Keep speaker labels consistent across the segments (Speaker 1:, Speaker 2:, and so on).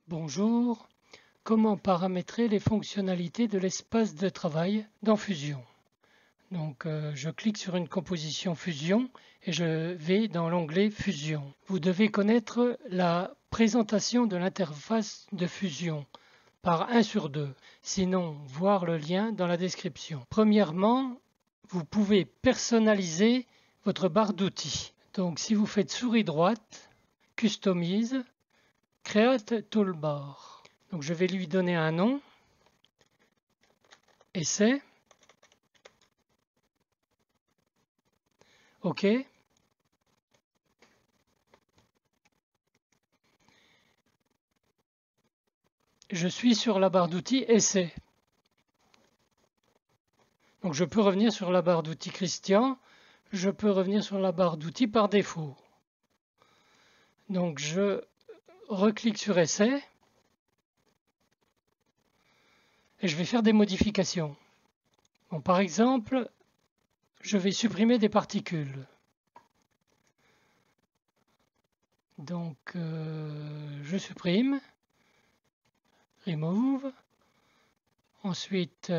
Speaker 1: Bonjour, comment paramétrer les fonctionnalités de l'espace de travail dans Fusion? Je clique sur une composition Fusion et je vais dans l'onglet Fusion. Vous devez connaître la présentation de l'interface de Fusion par 1 sur 2, sinon voir le lien dans la description. Premièrement, vous pouvez personnaliser votre barre d'outils. Donc si vous faites souris droite, Customize, Create Toolbar. Donc je vais lui donner un nom, Essai, OK. Je suis sur la barre d'outils Essai. Donc je peux revenir sur la barre d'outils Christian, je peux revenir sur la barre d'outils par défaut. Donc je reclique sur Essai et je vais faire des modifications. Bon, par exemple, je vais supprimer des particules. Donc je supprime, Remove, ensuite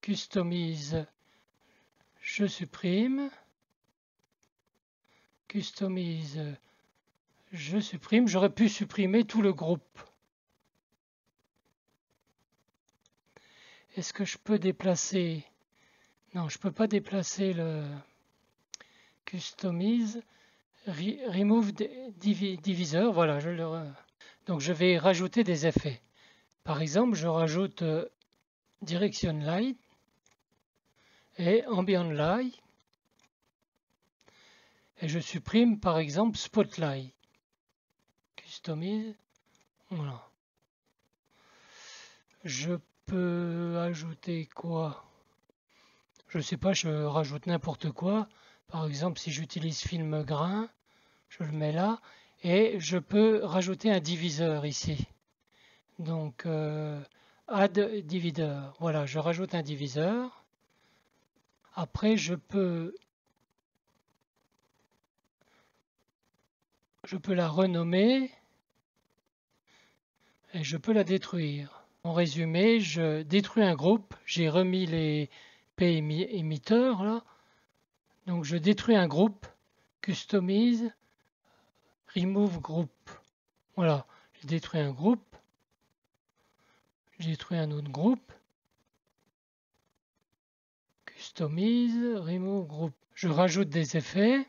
Speaker 1: Customize, je supprime, Customize, je supprime. J'aurais pu supprimer tout le groupe. Est-ce que je peux déplacer? Non, je ne peux pas déplacer le Customize. Remove divisor, voilà. Donc je vais rajouter des effets. Par exemple, je rajoute Direction Light et Ambient Light. Et je supprime par exemple Spotlight. Customize, voilà. Je peux ajouter quoi? Je ne sais pas, je rajoute n'importe quoi. Par exemple, si j'utilise film grain, je le mets là. Et je peux rajouter un diviseur ici. Donc, Add Divisor. Voilà, je rajoute un diviseur. Après, je peux la renommer et je peux la détruire. En résumé, je détruis un groupe. J'ai remis les P émetteurs là. Donc je détruis un groupe, Customize, Remove Group. Voilà, j'ai détruit un groupe, j'ai détruit un autre groupe, Customize, Remove Group. Je rajoute des effets.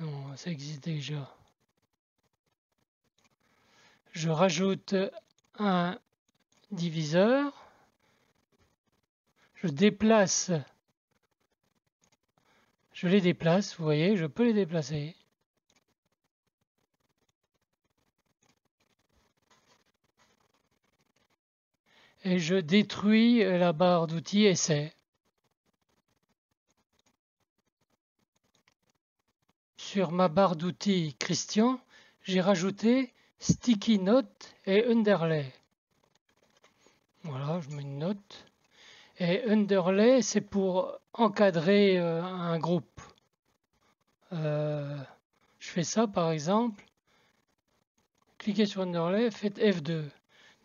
Speaker 1: Non, ça existe déjà. Je rajoute un diviseur. Je déplace. Je les déplace, vous voyez, je peux les déplacer. Et je détruis la barre d'outils Essai. Sur ma barre d'outils Christian, j'ai rajouté Sticky Note et Underlay. Voilà, je mets une note. Et Underlay, c'est pour encadrer un groupe. Je fais ça par exemple. Cliquez sur Underlay, faites F2.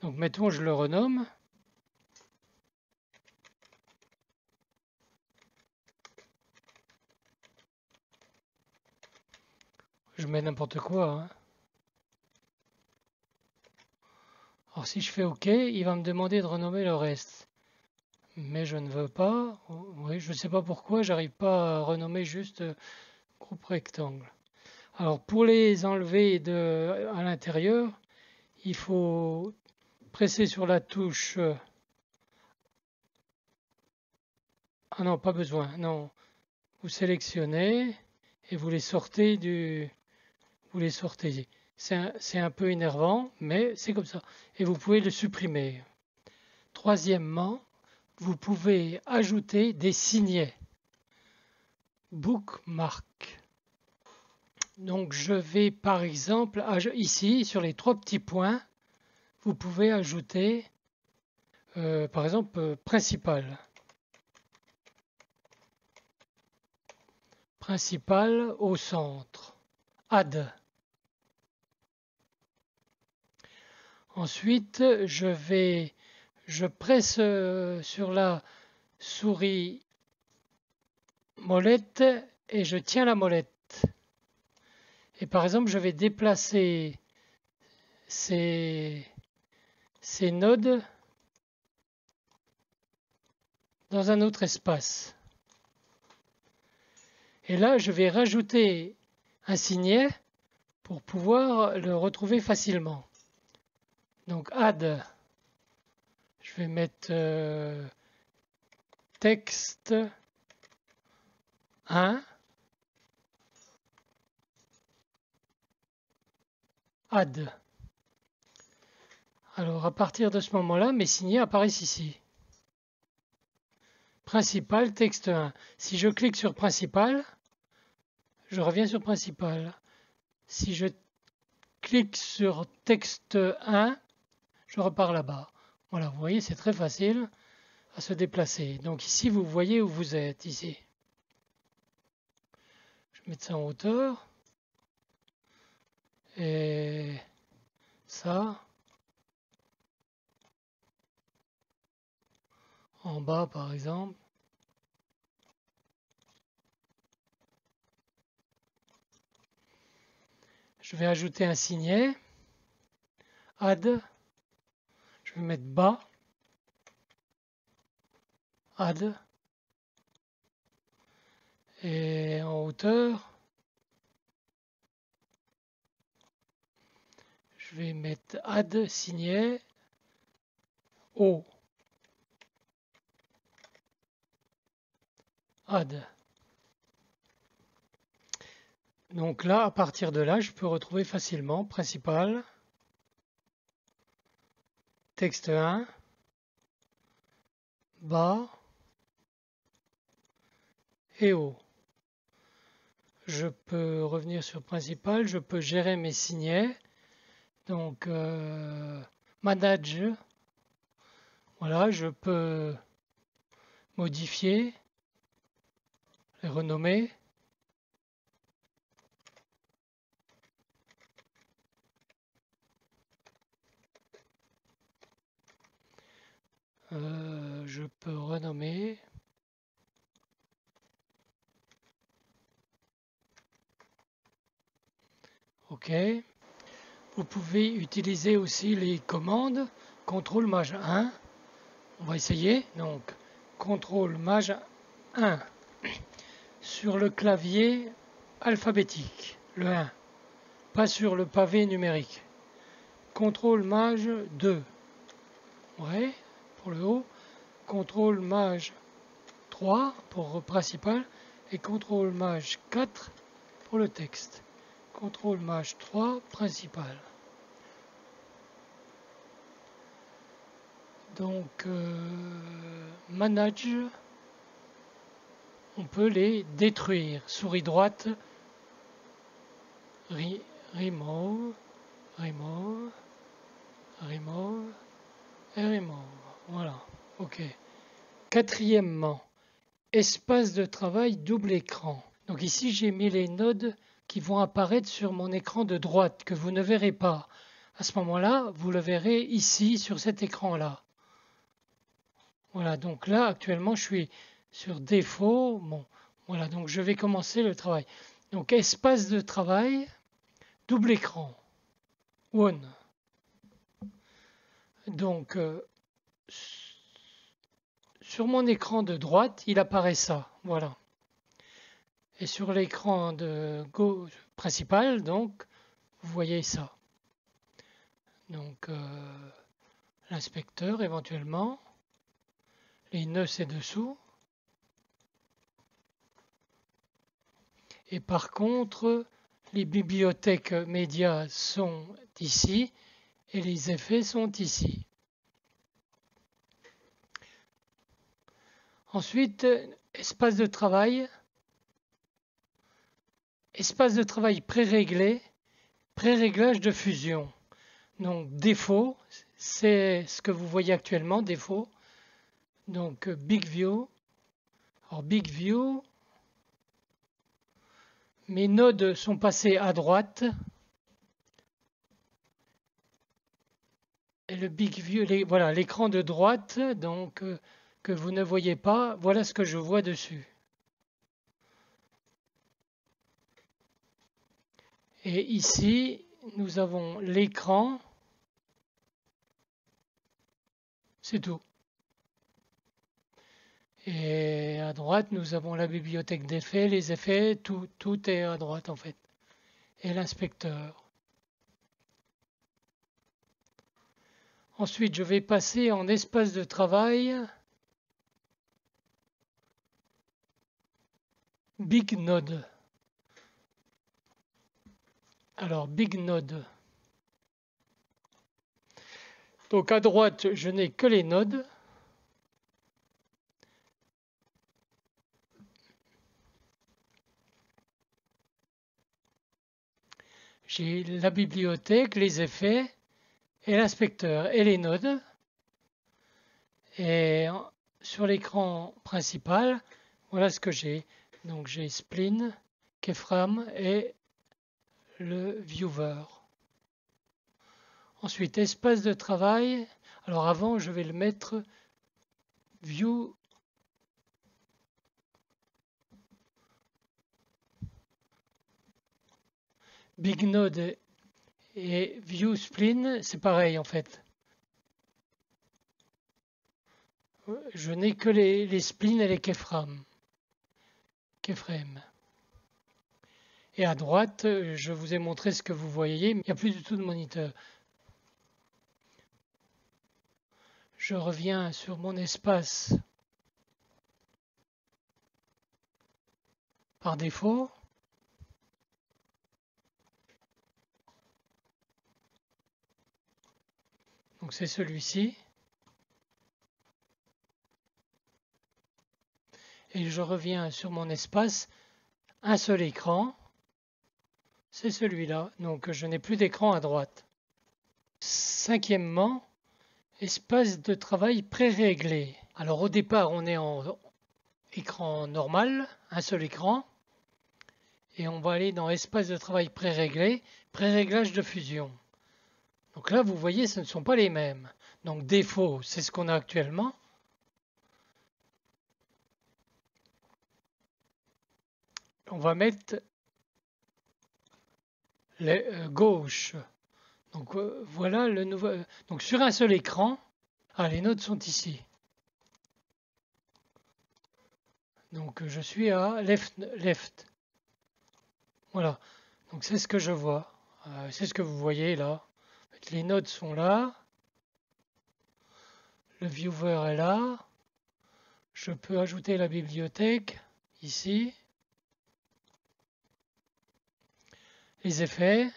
Speaker 1: Donc mettons, je le renomme. Je mets n'importe quoi. Hein. Alors si je fais OK, il va me demander de renommer le reste. Mais je ne veux pas. Oui, je ne sais pas pourquoi, j'arrive pas à renommer juste groupe rectangle. Alors pour les enlever à l'intérieur, il faut presser sur la touche. Ah non, pas besoin. Non, vous sélectionnez et vous les sortez vous les sortez. C'est un peu énervant, mais c'est comme ça. Et vous pouvez le supprimer. Troisièmement, vous pouvez ajouter des signets. Bookmark. Donc je vais par exemple ici sur les 3 petits points, vous pouvez ajouter par exemple principal. principal au centre. Add. Ensuite, je presse sur la souris molette et je tiens la molette. Et par exemple, je vais déplacer ces nodes dans un autre espace. Et là, je vais rajouter un signet pour pouvoir le retrouver facilement. Donc add, je vais mettre texte 1, add. Alors à partir de ce moment-là, mes signets apparaissent ici. Principal, texte 1. Si je clique sur principal, je reviens sur principal. Si je clique sur texte 1, je repars là-bas. Voilà, vous voyez, c'est très facile à se déplacer. Donc ici, vous voyez où vous êtes, ici. Je vais mettre ça en hauteur. Et ça. En bas, par exemple. Je vais ajouter un signet. Add. Je vais mettre bas. Add. Et en hauteur, je vais mettre add signet haut. Add. Donc là, à partir de là, je peux retrouver facilement principal, texte 1, bas et haut. Je peux revenir sur principal, je peux gérer mes signets. Donc manage, voilà, je peux modifier, les renommer. Je peux renommer. OK. Vous pouvez utiliser aussi les commandes CTRL maj 1. On va essayer. Donc CTRL maj 1 sur le clavier alphabétique, le 1, pas sur le pavé numérique. CTRL maj 2. Ouais, pour le haut. CTRL maj 3 pour principal et CTRL maj 4 pour le texte. CTRL maj 3 principal. Donc manage, on peut les détruire. Souris droite, remove, remove, remove et remove. Voilà, ok. Quatrièmement, espace de travail double écran. Donc ici j'ai mis les nodes qui vont apparaître sur mon écran de droite que vous ne verrez pas. À ce moment-là, vous le verrez ici sur cet écran-là. Voilà, donc là actuellement je suis sur défaut. Bon, voilà, donc je vais commencer le travail. Donc espace de travail, double écran, one. Donc sur mon écran de droite, il apparaît ça, voilà. Et sur l'écran de gauche principal, donc, vous voyez ça. Donc l'inspecteur éventuellement, les nœuds c'est dessous. Et par contre, les bibliothèques médias sont ici et les effets sont ici. Ensuite, espace de travail pré-réglé, pré-réglage de fusion. Donc défaut, c'est ce que vous voyez actuellement, défaut. Donc Big View. Alors Big View, mes nodes sont passés à droite. Et le Big View, voilà l'écran de droite, donc que vous ne voyez pas, voilà ce que je vois dessus. Et ici, nous avons l'écran, c'est tout. Et à droite, nous avons la bibliothèque d'effets, les effets, tout est à droite en fait. Et l'inspecteur. Ensuite, je vais passer en espace de travail Big Node. Alors, Big Node. Donc à droite, je n'ai que les nodes. J'ai la bibliothèque, les effets, et l'inspecteur, et les nodes. Et sur l'écran principal, voilà ce que j'ai. Donc j'ai Spline, Keyframe et le Viewer. Ensuite, espace de travail. Alors avant, je vais le mettre View. Big Node et View Spline, c'est pareil en fait. Je n'ai que les splines et les keyframes. Et à droite, je vous ai montré ce que vous voyez, mais il n'y a plus du tout de moniteur. Je reviens sur mon espace par défaut. Donc c'est celui-ci. Et je reviens sur mon espace, un seul écran, c'est celui-là, donc je n'ai plus d'écran à droite. Cinquièmement, espace de travail pré-réglé. Alors au départ, on est en écran normal, un seul écran, et on va aller dans espace de travail pré-réglé, pré-réglage de fusion. Donc là, vous voyez, ce ne sont pas les mêmes. Donc défaut, c'est ce qu'on a actuellement. On va mettre gauche. Donc voilà le nouveau. Donc sur un seul écran, les nodes sont ici. Donc je suis à left. Voilà. Donc c'est ce que je vois. C'est ce que vous voyez là. Les nodes sont là. Le viewer est là. Je peux ajouter la bibliothèque ici. Les effets.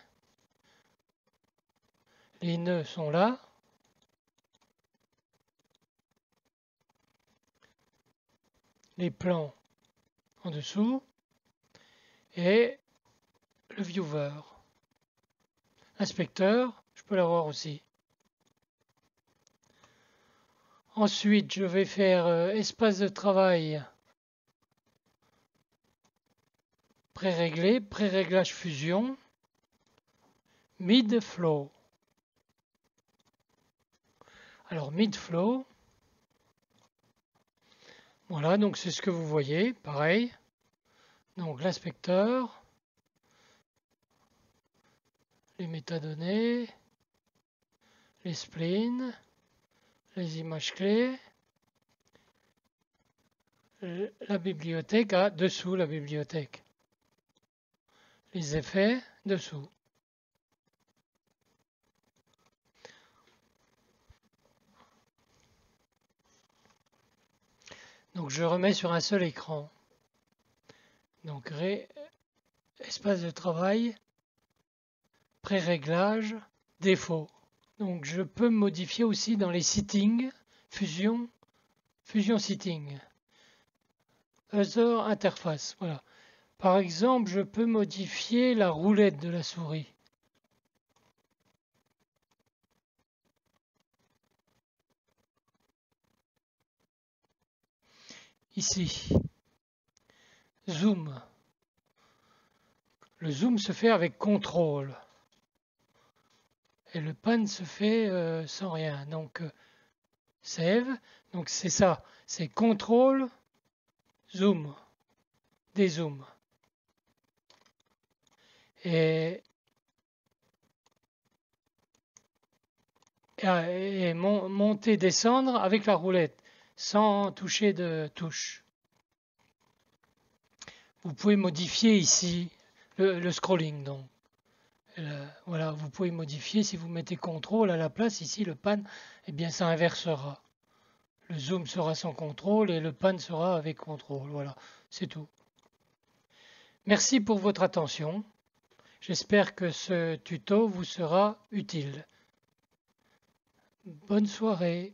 Speaker 1: Les nœuds sont là. Les plans en dessous. Et le viewer. Inspecteur, je peux l'avoir aussi. Ensuite, je vais faire espace de travail pré-réglé, pré-réglage fusion, mid-flow. Alors mid-flow, voilà, donc c'est ce que vous voyez, pareil. Donc l'inspecteur, les métadonnées, les splines, les images clés, la bibliothèque, dessous la bibliothèque. Les effets, dessous. Donc je remets sur un seul écran. Donc espace de travail, pré-réglage, défaut. Donc je peux modifier aussi dans les settings, fusion setting, other interface. Voilà. Par exemple, je peux modifier la roulette de la souris. Ici, zoom. Le zoom se fait avec contrôle. Et le pan se fait sans rien. Donc, save. Donc, c'est ça. C'est contrôle, zoom, dézoom. Et monter, descendre avec la roulette, sans toucher de touche. Vous pouvez modifier ici le scrolling. Donc. Voilà, vous pouvez modifier si vous mettez contrôle à la place. Ici, le pan, eh bien, ça inversera. Le zoom sera sans contrôle et le pan sera avec contrôle. Voilà, c'est tout. Merci pour votre attention. J'espère que ce tuto vous sera utile. Bonne soirée.